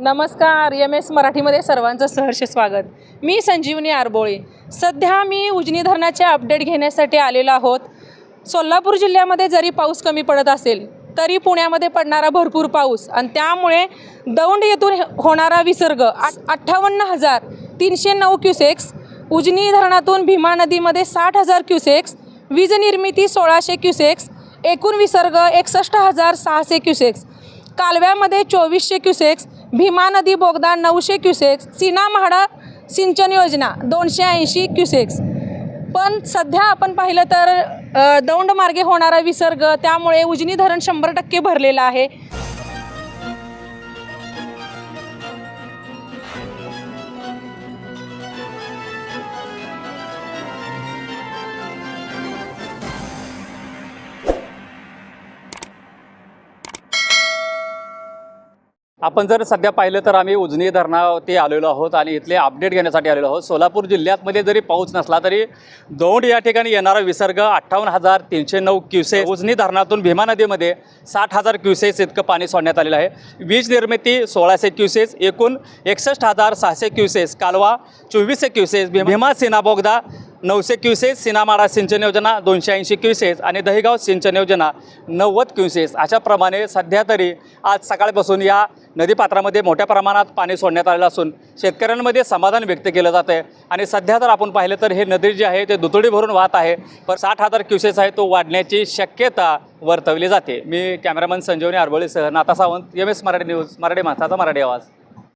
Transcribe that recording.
नमस्कार. MS मराठीमध्ये सर्वांचं सहर्ष स्वागत. मी संजीवनी आरबोळे. सध्या मी उजनी धरणाचे अपडेट घेण्यासाठी आलेलो आहोत. सोलापूर जिल्ह्यामध्ये जरी पाऊस कमी पडत असेल तरी पुण्यामध्ये पडणारा भरपूर पाऊस आणि त्यामुळे दौंड येथून होणारा विसर्ग 58,309 क्युसेक्स, उजनी धरणातून भीमा नदीमध्ये 60,000 क्युसेक्स, वीज निर्मिती 1600 क्युसेक्स, एकूण विसर्ग 61,600 क्युसेक्स, कालव्यामध्ये 2400 क्युसेक्स, भीमा नदी बोगदा 900 क्युसेक्स, सीना म्हाडा सिंचन योजना 280 क्युसेक्स. पण सध्या आपण पाहिलं तर दौंड मार्गे होणारा विसर्ग त्यामुळे उजनी धरण 100% भरलेलं आहे. आपण जर सध्या पाहिलं तर आम्ही उजनी धरणावरती आलेलो आहोत आणि इथले अपडेट घेण्यासाठी आलेलो आहोत. सोलापूर जिल्ह्यामध्ये जरी पाऊस नसला तरी दौंड या ठिकाणी येणारा विसर्ग 58,309 क्युसेक्स, उजनी धरणातून भीमा नदीमध्ये 60,000 क्युसेक्स इतकं पाणी सोडण्यात आलेलं आहे. वीज निर्मिती 1600 क्युसेक्स, एकूण 61,600 क्युसेक्स, कालवा 2400 क्युसेक्स, भीमा सीना बोगदा 900 क्युसेक्स, सीनामाडा सिंचन योजना 280 क्युसेक्स आणि दहिगाव सिंचन योजना 90 क्युसेक्स. अशाप्रमाणे सध्या तरी आज सकाळपासून या नदीपात्रामध्ये मोठ्या प्रमाणात पाणी सोडण्यात आलेलं असून शेतकऱ्यांमध्ये समाधान व्यक्त केलं जात आहे. आणि सध्या जर आपण पाहिलं तर हे नदी जे आहे ते दुतडी भरून वाहत आहे, पण 60,000 क्युसेक्स आहे तो वाढण्याची शक्यता वर्तवली जाते. मी कॅमेरामन संजीवनी आरबोळेसह नाता सावंत, MS मराठी न्यूज, मराठी माणसाचा मराठी आवाज.